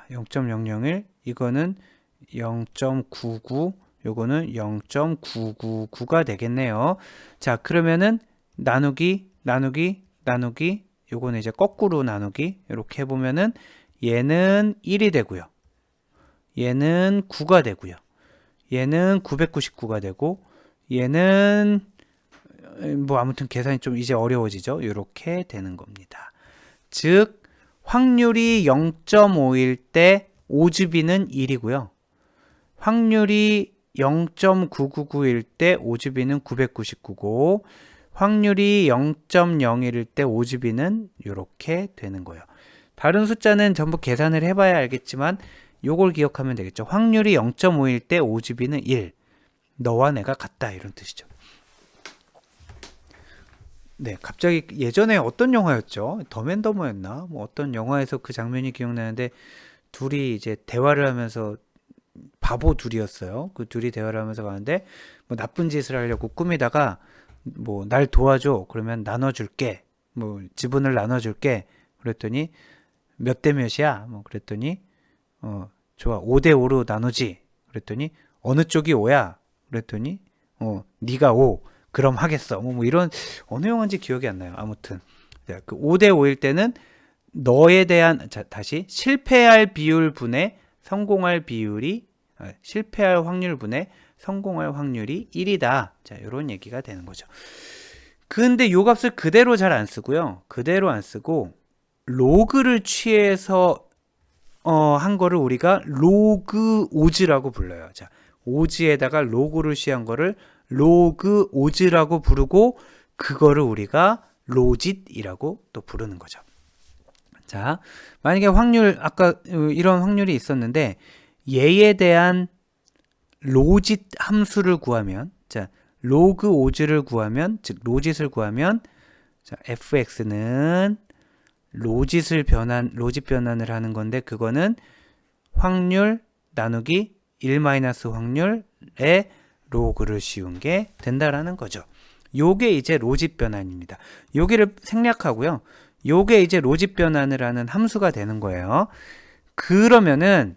0.001, 이거는 0.99, 요거는 0.999가 되겠네요. 자, 그러면은 나누기, 요거는 이제 거꾸로 나누기 이렇게 해보면은 얘는 1이 되고요. 얘는 9가 되고요. 얘는 999가 되고 얘는 뭐 아무튼 계산이 좀 이제 어려워지죠. 이렇게 되는 겁니다. 즉 확률이 0.5일 때 오즈비는 1이고요. 확률이 0.9991일 때 오주비는 999고 확률이 0.01일 때 오주비는 이렇게 되는 거예요. 다른 숫자는 전부 계산을 해봐야 알겠지만 요걸 기억하면 되겠죠. 확률이 0.5일 때 오주비는 1. 너와 내가 같다 이런 뜻이죠. 네, 갑자기 예전에 어떤 영화였죠? 더맨더머였나? 뭐 어떤 영화에서 그 장면이 기억나는데 둘이 이제 대화를 하면서 바보 둘이었어요. 그 둘이 대화를 하면서 가는데 뭐 나쁜 짓을 하려고 꾸미다가 뭐 날 도와줘. 그러면 나눠줄게. 뭐 지분을 나눠줄게. 그랬더니 몇 대 몇이야? 뭐 그랬더니 좋아. 5대 5로 나누지. 그랬더니 어느 쪽이 5야? 그랬더니 네가 5. 그럼 하겠어. 뭐 이런 어느 영화인지 기억이 안 나요. 아무튼 그 5대 5일 때는 너에 대한 다시 실패할 비율 분의 성공할 비율이 실패할 확률 분의 성공할 확률이 1이다. 자, 이런 얘기가 되는 거죠. 근데 요 값을 그대로 잘 안 쓰고요. 그대로 안 쓰고 로그를 취해서 한 거를 우리가 로그 오즈라고 불러요. 자, 오즈에다가 로그를 취한 거를 로그 오즈라고 부르고 그거를 우리가 로짓이라고 또 부르는 거죠. 자, 만약에 확률 아까 이런 확률이 있었는데 얘에 대한 로짓 함수를 구하면 자, 로그 오즈를 구하면 즉 로짓을 구하면 자, fx는 로짓 변환을 하는 건데 그거는 확률 나누기 1 마이너스 확률에 로그를 씌운 게 된다라는 거죠. 요게 이제 로짓 변환입니다. 요기를 생략하고요. 요게 이제 로짓 변환을 하는 함수가 되는 거예요. 그러면은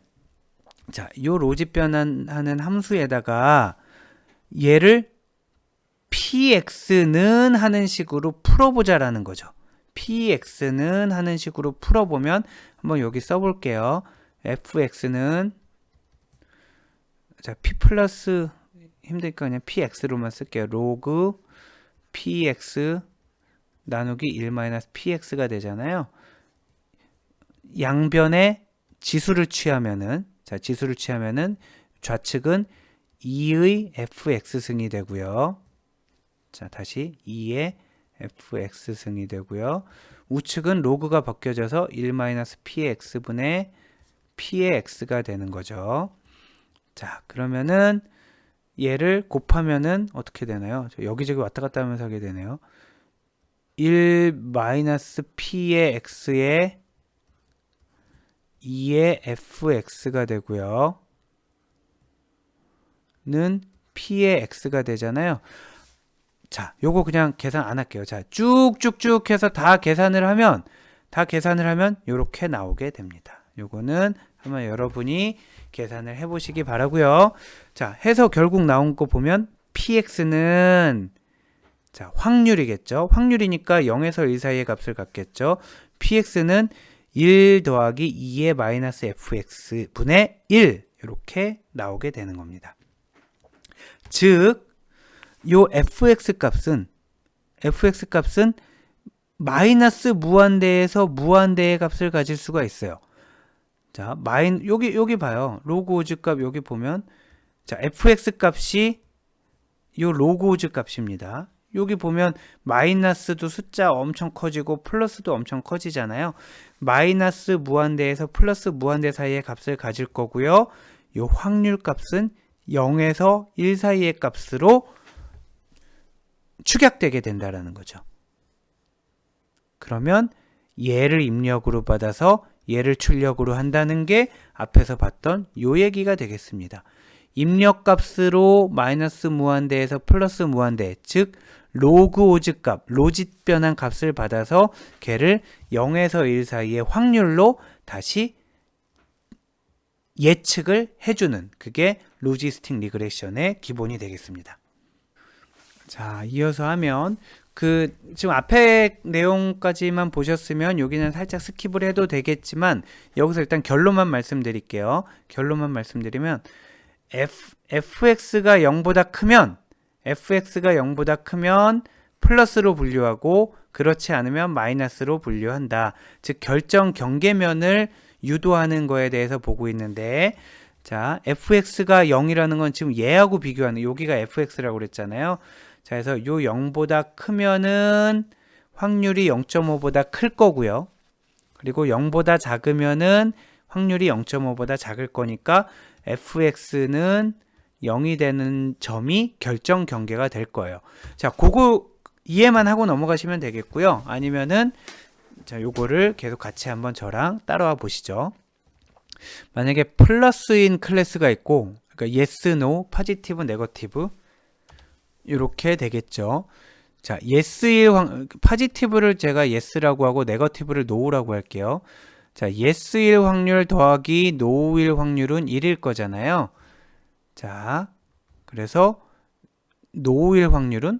자, 요 로짓 변환하는 함수에다가 얘를 px는 하는 식으로 풀어보자라는 거죠. px는 하는 식으로 풀어보면 한번 여기 써볼게요. fx는 자, p 플러스 힘드니까 그냥 px로만 쓸게요. 로그 px 나누기 1 마이너스 px가 되잖아요. 양변에 지수를 취하면은 자, 지수를 취하면은 좌측은 2의 fx승이 되고요. 자, 다시 2의 fx승이 되고요. 우측은 로그가 벗겨져서 1 마이너스 p의 x분의 p의 x가 되는 거죠. 자, 그러면은 얘를 곱하면은 어떻게 되나요? 여기저기 왔다 갔다 하면서 하게 되네요. 1 마이너스 p의 x에 2의 fx가 되고요. 는 p의 x가 되잖아요. 자, 요거 그냥 계산 안 할게요. 자, 쭉쭉쭉 해서 다 계산을 하면 요렇게 나오게 됩니다. 요거는 한번 여러분이 계산을 해보시기 바라고요. 자, 해서 결국 나온 거 보면 px는 자, 확률이겠죠. 확률이니까 0에서 1 사이의 값을 갖겠죠. px는 1 더하기 2의 마이너스 fx 분의 1 이렇게 나오게 되는 겁니다. 즉, 요 fx 값은 마이너스 무한대에서 무한대의 값을 가질 수가 있어요. 자, 여기 봐요. 로그 오즈 값 여기 보면 자, fx 값이 요 로그 오즈 값입니다. 여기 보면 마이너스도 숫자 엄청 커지고 플러스도 엄청 커지잖아요. 마이너스 무한대에서 플러스 무한대 사이의 값을 가질 거고요. 요 확률 값은 0에서 1 사이의 값으로 축약되게 된다라는 거죠. 그러면 얘를 입력으로 받아서 얘를 출력으로 한다는 게 앞에서 봤던 요 얘기가 되겠습니다. 입력값으로 마이너스 무한대에서 플러스 무한대, 즉 로그 오즈 값, 로짓 변환 값을 받아서 걔를 0에서 1 사이의 확률로 다시 예측을 해주는 그게 로지스틱 리그레션의 기본이 되겠습니다. 자, 이어서 하면 지금 앞에 내용까지만 보셨으면 여기는 살짝 스킵을 해도 되겠지만 여기서 일단 결론만 말씀드릴게요. 결론만 말씀드리면 fx가 0보다 크면 플러스로 분류하고 그렇지 않으면 마이너스로 분류한다. 즉 결정 경계면을 유도하는 거에 대해서 보고 있는데 자, fx가 0이라는 건 지금 얘하고 비교하는, 여기가 fx라고 그랬잖아요. 자, 그래서 요 0보다 크면은 확률이 0.5보다 클 거고요. 그리고 0보다 작으면은 확률이 0.5보다 작을 거니까 fx는 0이 되는 점이 결정 경계가 될 거예요. 자, 그거 이해만 하고 넘어가시면 되겠고요. 아니면은 자, 요거를 계속 같이 한번 저랑 따라와 보시죠. 만약에 플러스인 클래스가 있고, 그러니까 yes, no, positive, negative 이렇게 되겠죠. 자, yes일 positive를 제가 yes라고 하고 negative를 no라고 할게요. 자, yes일 확률 더하기 no일 확률은 1일 거잖아요. 자, 그래서 no일 확률은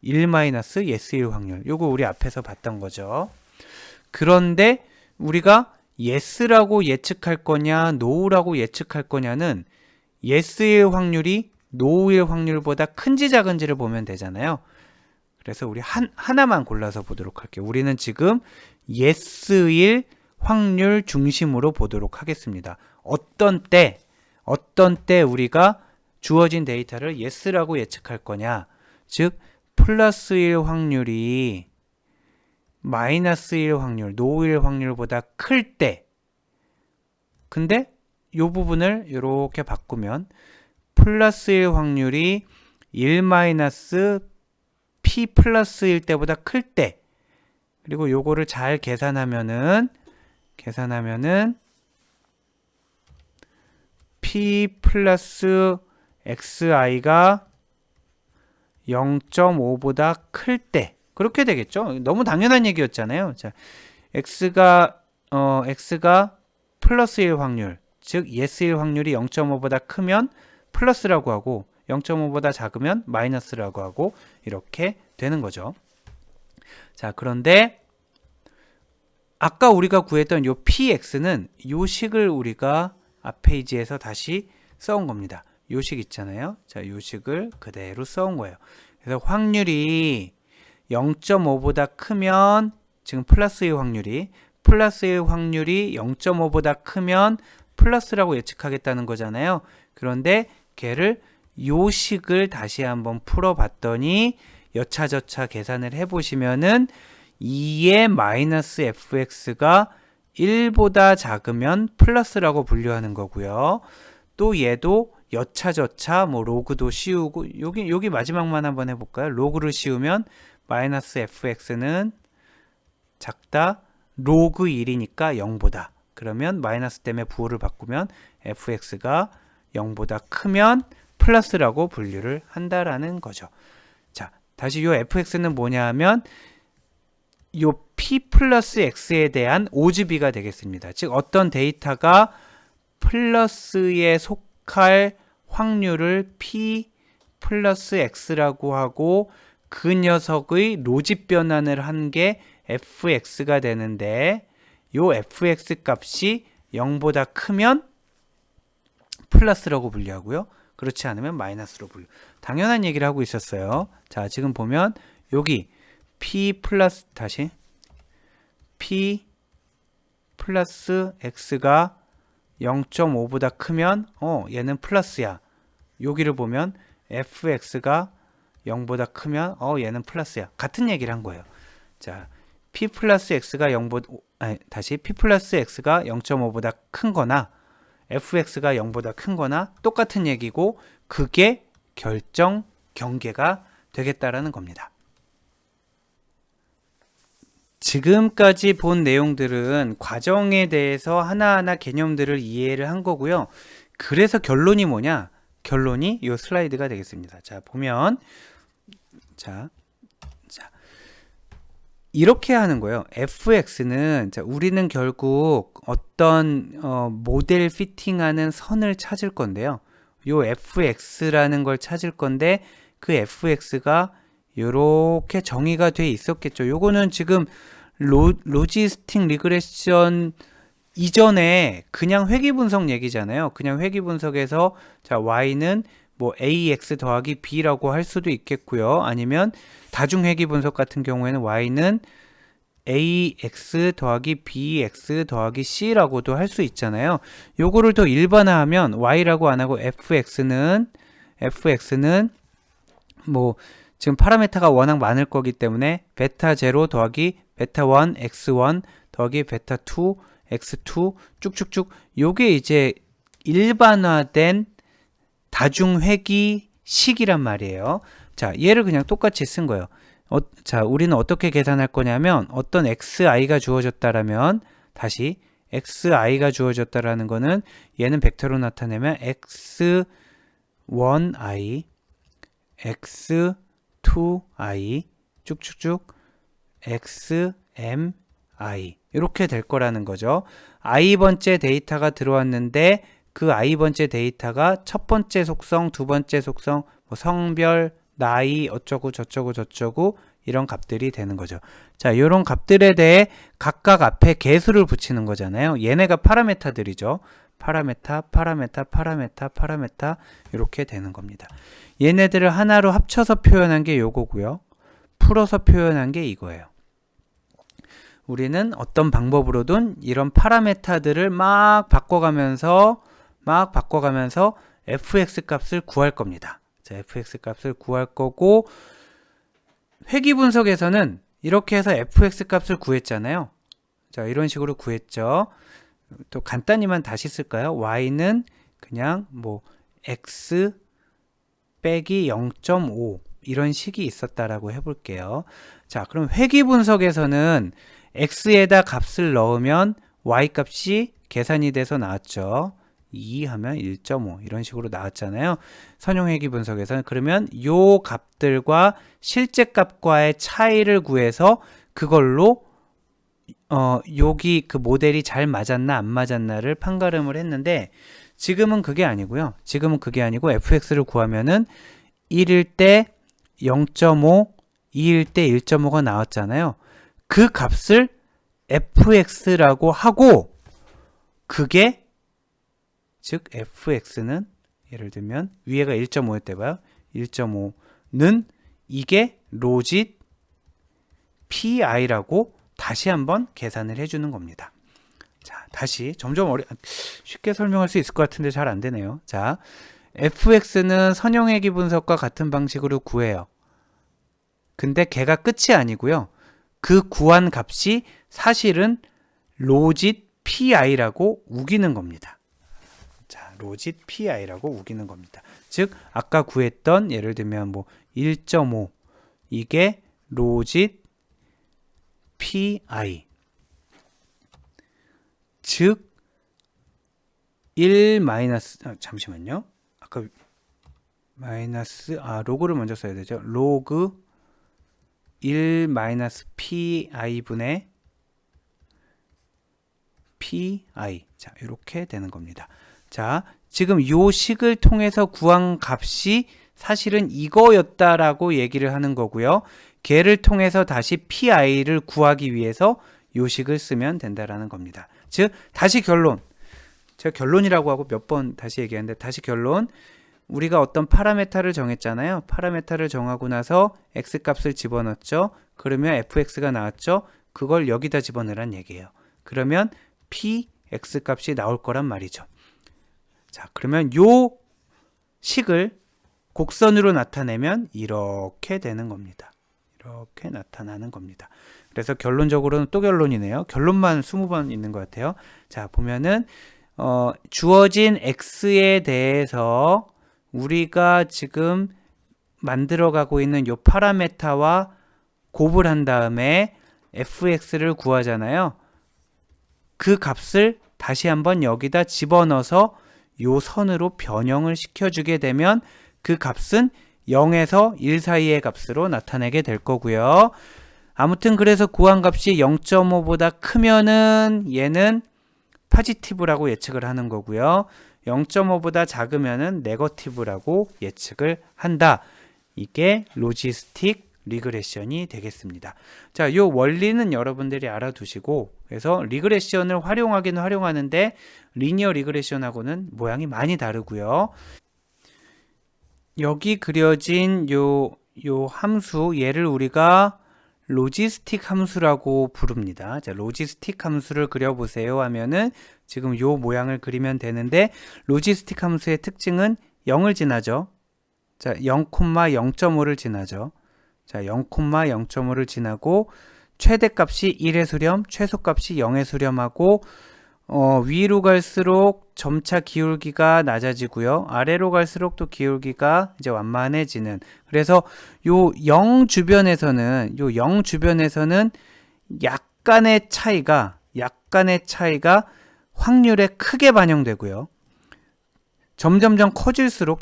1 마이너스 yes일 확률. 요거 우리 앞에서 봤던 거죠. 그런데 우리가 yes라고 예측할 거냐, no라고 예측할 거냐는 yes일 확률이 no일 확률보다 큰지 작은지를 보면 되잖아요. 그래서 우리 하나만 골라서 보도록 할게요. 우리는 지금 yes일 확률 중심으로 보도록 하겠습니다. 어떤 때 우리가 주어진 데이터를 yes라고 예측할 거냐, 즉 플러스 1 확률이 마이너스 1 확률, 노일 확률보다 클 때. 근데 이 부분을 이렇게 바꾸면 플러스 1 확률이 1 마이너스 p 플러스 1 때보다 클 때. 그리고 요거를 잘 계산하면은 p 플러스 xi가 0.5보다 클 때. 그렇게 되겠죠. 너무 당연한 얘기였잖아요. 자, x가 플러스 1 확률, 즉 yes일 확률이 0.5보다 크면 플러스라고 하고 0.5보다 작으면 마이너스라고 하고 이렇게 되는 거죠. 자, 그런데 아까 우리가 구했던 요 px는 요 식을 우리가 앞 페이지에서 다시 써온 겁니다. 요 식 있잖아요. 자, 요 식을 그대로 써온 거예요. 그래서 확률이 0.5보다 크면, 지금 플러스 1 확률이 0.5보다 크면 플러스라고 예측하겠다는 거잖아요. 그런데 걔를 요 식을 다시 한번 풀어봤더니 여차저차 계산을 해보시면은 2의 마이너스 fx가 1보다 작으면 플러스라고 분류하는 거고요. 또 얘도 여차저차 뭐 로그도 씌우고, 여기 마지막만 한번 해볼까요? 로그를 씌우면 마이너스 fx는 작다, 로그 1이니까 0보다. 그러면 마이너스 때문에 부호를 바꾸면 fx가 0보다 크면 플러스라고 분류를 한다라는 거죠. 자, 다시 요 fx는 뭐냐 하면 요 p 플러스 x에 대한 오즈비가 되겠습니다. 즉 어떤 데이터가 플러스에 속할 확률을 p 플러스 x라고 하고 그 녀석의 로짓 변환을 한 게 fx가 되는데, 요 fx 값이 0보다 크면 플러스라고 분류하고요. 그렇지 않으면 마이너스로 분류. 당연한 얘기를 하고 있었어요. 자, 지금 보면 여기 p 플러스 x가 0.5보다 크면 얘는 플러스야. 여기를 보면 fx가 0보다 크면 얘는 플러스야. 같은 얘기를 한 거예요. 자, p 플러스 x가 0.5보다 큰 거나 fx가 0보다 큰 거나 똑같은 얘기고, 그게 결정 경계가 되겠다라는 겁니다. 지금까지 본 내용들은 과정에 대해서 하나하나 개념들을 이해를 한 거고요. 그래서 결론이 뭐냐? 결론이 이 슬라이드가 되겠습니다. 자, 보면 이렇게 하는 거예요. fx는 우리는 결국 어떤 모델 피팅하는 선을 찾을 건데요. 요 fx라는 걸 찾을 건데, 그 fx가 이렇게 정의가 돼 있었겠죠. 요거는 지금 로지스틱 리그레션 이전에 그냥 회귀 분석 얘기잖아요. 그냥 회귀 분석에서 자, y는 뭐 ax 더하기 b라고 할 수도 있겠고요. 아니면 다중 회귀 분석 같은 경우에는 y는 ax 더하기 bx 더하기 c라고도 할 수 있잖아요. 요거를 더 일반화하면 y라고 안 하고 fx는 뭐 지금 파라메타가 워낙 많을 거기 때문에 베타 0 더하기 베타 1 x1 더하기 베타 2 x2 쭉쭉쭉 요게 이제 일반화된 다중회귀식이란 말이에요. 자, 얘를 그냥 똑같이 쓴 거예요. 자, 우리는 어떻게 계산할 거냐면 어떤 xi가 주어졌다라면 다시 xi가 주어졌다라는 거는 얘는 벡터로 나타내면 x1i x2i 쭉쭉쭉 xmi 이렇게 될 거라는 거죠. i번째 데이터가 들어왔는데 그 i번째 데이터가 첫 번째 속성, 두 번째 속성, 뭐 성별, 나이 어쩌고 저쩌고 이런 값들이 되는 거죠. 자, 이런 값들에 대해 각각 앞에 개수를 붙이는 거잖아요. 얘네가 파라메타들이죠. 파라메타 이렇게 되는 겁니다. 얘네들을 하나로 합쳐서 표현한 게 요거고요. 풀어서 표현한 게 이거예요. 우리는 어떤 방법으로든 이런 파라메타들을 막 바꿔가면서 fx 값을 구할 겁니다. 자, fx 값을 구할 거고 회귀 분석에서는 이렇게 해서 fx 값을 구했잖아요. 자, 이런 식으로 구했죠. 또 간단히만 다시 쓸까요? y는 그냥 뭐 x 빼기 0.5 이런 식이 있었다라고 해볼게요. 자, 그럼 회귀 분석에서는 x에다 값을 넣으면 y 값이 계산이 돼서 나왔죠. 2 하면 1.5 이런 식으로 나왔잖아요. 선형회귀 분석에서는. 그러면 요 값들과 실제 값과의 차이를 구해서 그걸로 여기 그 모델이 잘 맞았나 안 맞았나를 판가름을 했는데 지금은 그게 아니고요. fx를 구하면은 1일 때 0.5, 2일 때 1.5가 나왔잖아요. 그 값을 fx라고 하고 그게 즉 fx는 예를 들면 위에가 1.5였대 봐요. 1.5는 이게 로짓 pi라고 다시 한번 계산을 해주는 겁니다. 자, 다시 점점 쉽게 설명할 수 있을 것 같은데 잘 안 되네요. 자, fx는 선형회귀 분석과 같은 방식으로 구해요. 근데 걔가 끝이 아니고요. 그 구한 값이 사실은 로짓 pi라고 우기는 겁니다. 자, 로짓 pi라고 우기는 겁니다. 즉 아까 구했던 예를 들면 뭐 1.5 이게 로짓 pi 즉 1 마이너스 잠시만요. 아까 마이너스 로그를 먼저 써야 되죠. 로그 1 마이너스 pi 분의 pi 자, 이렇게 되는 겁니다. 자, 지금 요 식을 통해서 구한 값이 사실은 이거였다라고 얘기를 하는 거고요. 걔를 통해서 다시 pi를 구하기 위해서 요 식을 쓰면 된다라는 겁니다. 즉 다시 결론. 제가 결론이라고 하고 몇 번 다시 얘기하는데 다시 결론. 우리가 어떤 파라메타를 정했잖아요. 파라메타를 정하고 나서 x값을 집어넣었죠. 그러면 fx가 나왔죠. 그걸 여기다 집어넣으란 얘기예요. 그러면 px 값이 나올 거란 말이죠. 자, 그러면 요 식을 곡선으로 나타내면 이렇게 되는 겁니다. 이렇게 나타나는 겁니다. 그래서 결론적으로는 또 결론이네요. 결론만 20번 있는 것 같아요. 자, 보면은 주어진 x에 대해서 우리가 지금 만들어가고 있는 요 파라메타와 곱을 한 다음에 fx를 구하잖아요. 그 값을 다시 한번 여기다 집어넣어서 요 선으로 변형을 시켜주게 되면 그 값은 0에서 1 사이의 값으로 나타내게 될 거고요. 아무튼 그래서 구한 값이 0.5보다 크면은 얘는 포지티브라고 예측을 하는 거고요. 0.5보다 작으면은 네거티브라고 예측을 한다. 이게 로지스틱 리그레션이 되겠습니다. 자, 요 원리는 여러분들이 알아두시고 그래서 리그레션을 활용하기는 활용하는데 리니어 리그레션하고는 모양이 많이 다르고요. 여기 그려진 요 함수 얘를 우리가 로지스틱 함수라고 부릅니다. 자, 로지스틱 함수를 그려보세요 하면은 지금 요 모양을 그리면 되는데, 로지스틱 함수의 특징은 0을 지나죠. 자, 0,0.5를 지나죠. 자, 0,0.5를 지나고 최대값이 1의 수렴, 최소값이 0의 수렴하고 위로 갈수록 점차 기울기가 낮아지고요. 아래로 갈수록 또 기울기가 이제 완만해지는. 그래서 요 0 주변에서는 약간의 차이가 확률에 크게 반영되고요. 점점 커질수록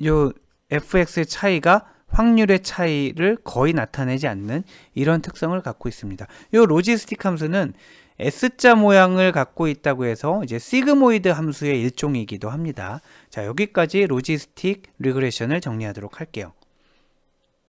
요 fx의 차이가 확률의 차이를 거의 나타내지 않는 이런 특성을 갖고 있습니다. 요 로지스틱 함수는 S자 모양을 갖고 있다고 해서 이제 시그모이드 함수의 일종이기도 합니다. 자, 여기까지 로지스틱 리그레션을 정리하도록 할게요.